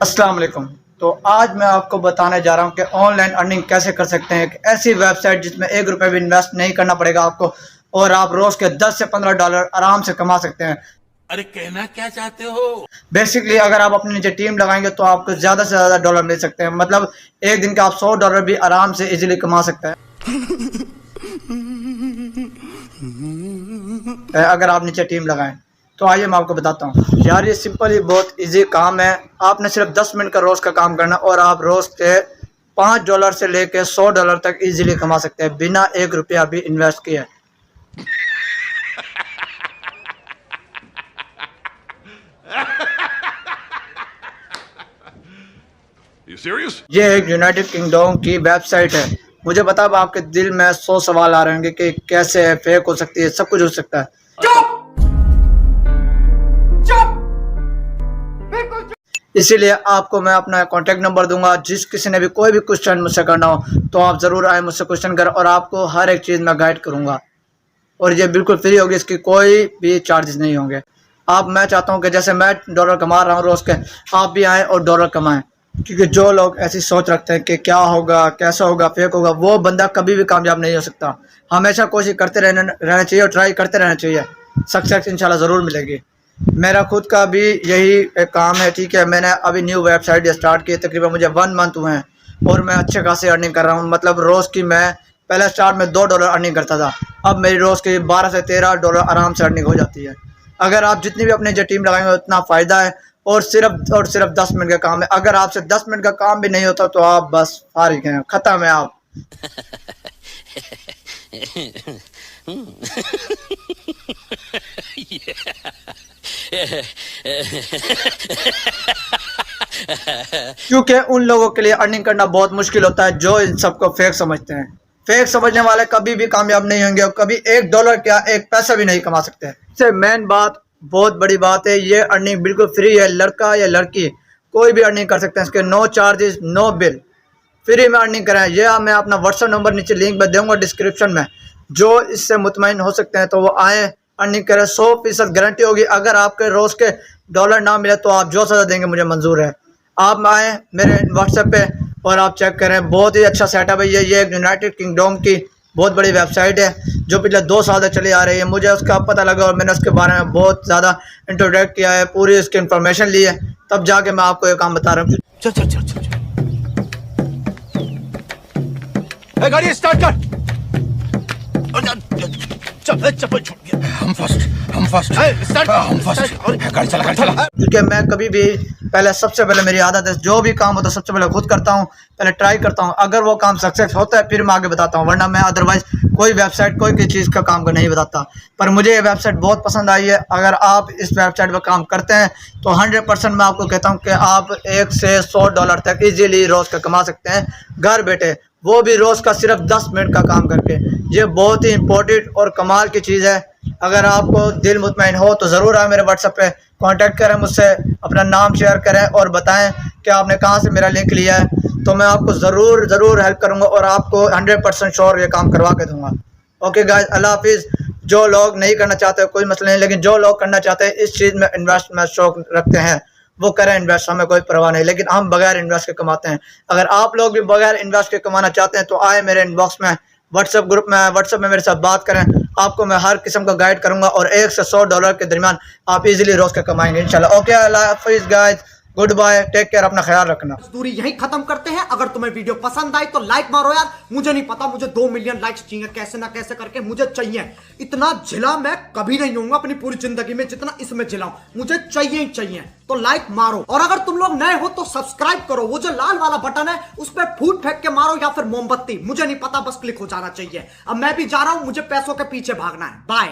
अस्सलाम वालेकुम। तो आज मैं आपको बताने जा रहा हूं कि ऑनलाइन अर्निंग कैसे कर सकते हैं। एक ऐसी वेबसाइट जिसमें ₹1 भी इन्वेस्ट नहीं करना पड़ेगा आपको और आप रोज के 10 से $15 आराम से कमा सकते हैं। अरे कहना क्या चाहते हो? बेसिकली अगर आप अपने नीचे टीम लगाएंगे तो आपको ज्यादा से ज्यादा डॉलर मिल सकते हैं। मतलब एक दिन का आप $100 भी आराम से इजीली कमा सकते हैं अगर आप नीचे टीम लगाएं। तो आइए मैं आपको बताता हूँ यार, ये सिंपल ही बहुत इजी काम है। आपने सिर्फ 10 मिनट का रोज का काम करना और आप रोज के $5 से लेके $100 तक इजीली कमा सकते हैं बिना ₹1 भी इन्वेस्ट किए। You serious? ये एक यूनाइटेड किंगडम की वेबसाइट है। मुझे पता है आपके दिल में 100 सवाल आ रहे होंगे कि कैसे है, फेक हो सकती है, सब कुछ हो सकता है। इसीलिए आपको मैं अपना कॉन्टैक्ट नंबर दूंगा। जिस किसी ने भी कोई भी क्वेश्चन मुझसे करना हो तो आप ज़रूर आए, मुझसे क्वेश्चन करें और आपको हर एक चीज़ में गाइड करूंगा। और ये बिल्कुल फ्री होगी, इसकी कोई भी चार्जेस नहीं होंगे। मैं चाहता हूँ कि जैसे मैं डॉलर कमा रहा हूँ रोज़ के, आप भी आएँ और डॉलर कमाएं। क्योंकि जो लोग ऐसी सोच रखते हैं कि क्या होगा, कैसा होगा, फेक होगा, वो बंदा कभी भी कामयाब नहीं हो सकता। हमेशा कोशिश करते रहना चाहिए और ट्राई करते रहना चाहिए। सक्सेस इंशाल्लाह ज़रूर मिलेगी। मेरा खुद का भी यही एक काम है, ठीक है। मैंने अभी न्यू वेबसाइट स्टार्ट की, तकरीबन मुझे 1 मंथ हुए हैं और मैं अच्छे खासे अर्निंग कर रहा हूँ। मतलब रोज़ की मैं पहले स्टार्ट में $2 अर्निंग करता था, अब मेरी रोज़ की $12 से $13 आराम से अर्निंग हो जाती है। अगर आप जितनी भी अपने जो टीम लगाएंगे उतना फ़ायदा है और सिर्फ 10 मिनट का काम है। अगर आपसे 10 मिनट का काम भी नहीं होता तो आप बस फारिग हैं, ख़त्म है आप। क्योंकि उन लोगों के लिए अर्निंग करना बहुत मुश्किल होता है जो इन सबको फेक समझते हैं। फेक समझने वाले कभी भी कामयाब नहीं होंगे और कभी $1 क्या एक पैसा भी नहीं कमा सकते। इससे मेन बात, बहुत बड़ी बात है, ये अर्निंग बिल्कुल फ्री है। लड़का या लड़की कोई भी अर्निंग कर सकते हैं। इसके no charges, no bill, free में अर्निंग करें। ये मैं अपना व्हाट्सएप नंबर नीचे लिंक में दूंगा डिस्क्रिप्शन में। जो इससे मुतमईन हो सकते हैं तो वो आए, अर्निंग करें। 100% गारंटी होगी। अगर आपके रोज़ के डॉलर ना मिले तो आप जो सज़ा देंगे मुझे मंजूर है। आप आए मेरे व्हाट्सएप पे और आप चेक करें। बहुत ही अच्छा सेटअप है ये एक यूनाइटेड किंगडम की बहुत बड़ी वेबसाइट है जो पिछले 2 साल से चली आ रही है। मुझे उसका पता लगा और मैंने उसके बारे में बहुत ज़्यादा इंट्रोडक्ट किया है, पूरी उसकी इन्फॉर्मेशन ली है, तब जाके मैं आपको ये काम बता रहा हूँ। चल चल चल चल चल, गाड़ी स्टार्ट कर। चप्पल छूट गया। हम फर्स्ट गाड़ी चला। क्योंकि मैं कभी भी सबसे पहले मेरी आदत है, जो भी काम होता है सबसे पहले खुद करता हूँ, पहले ट्राई करता हूँ। अगर वो काम सक्सेस होता है फिर मैं आगे बताता हूँ, वरना मैं अदरवाइज कोई वेबसाइट कोई चीज़ का काम को नहीं बताता। पर मुझे ये वेबसाइट बहुत पसंद आई है। अगर आप इस वेबसाइट पर काम करते हैं तो 100% मैं आपको कहता हूँ कि आप $1 से $100 तक इजीली रोज़ का कमा सकते हैं घर बैठे, वो भी रोज़ का सिर्फ 10 मिनट का काम करके। ये बहुत ही इम्पोर्टेंट और कमाल की चीज़ है। अगर आपको दिल मुतमईन हो तो ज़रूर आए मेरे व्हाट्सएप पे, कांटेक्ट करें मुझसे, अपना नाम शेयर करें और बताएं कि आपने कहाँ से मेरा लिंक लिया है। तो मैं आपको ज़रूर हेल्प करूँगा और आपको 100% श्योर ये काम करवा के दूँगा। ओके गाइस, अल्लाह हाफिज़। जो लोग नहीं करना चाहते कोई मसला नहीं, लेकिन जो लोग करना चाहते हैं, इस चीज़ में इन्वेस्ट में शौक रखते हैं, वो करें इन्वेस्ट, हमें कोई परवाह नहीं। लेकिन हम बगैर इन्वेस्ट के कमाते हैं। अगर आप लोग भी बगैर इन्वेस्ट के कमाना चाहते हैं तो आए मेरे इनबॉक्स में, व्हाट्सएप ग्रुप में, व्हाट्सएप में मेरे साथ बात करें। आपको मैं हर किस्म का गाइड करूंगा और $1 से $100 के दरमियान आप इजीली रोज़ के कमाएंगे इंशाल्लाह। ओके, अल्लाह हाफिज़ guys, good bye, take care, अपना ख्याल रखना। दूरी यही खत्म करते हैं। अगर तुम्हें वीडियो पसंद आई तो लाइक मारो यार। मुझे नहीं पता, मुझे 2 मिलियन लाइक्स चाहिए, कैसे ना कैसे करके मुझे चाहिए। इतना झिला मैं कभी नहीं होऊंगा अपनी पूरी जिंदगी में जितना इसमें झिलाऊं, मुझे चाहिए ही चाहिए। तो लाइक मारो और अगर तुम लोग नए हो तो सब्सक्राइब करो। वो जो लाल वाला बटन है उस पर फूट फेंक के मारो या फिर मोमबत्ती, मुझे नहीं पता, बस क्लिक हो जाना चाहिए। अब मैं भी जा रहा हूं, मुझे पैसों के पीछे भागना है। बाय।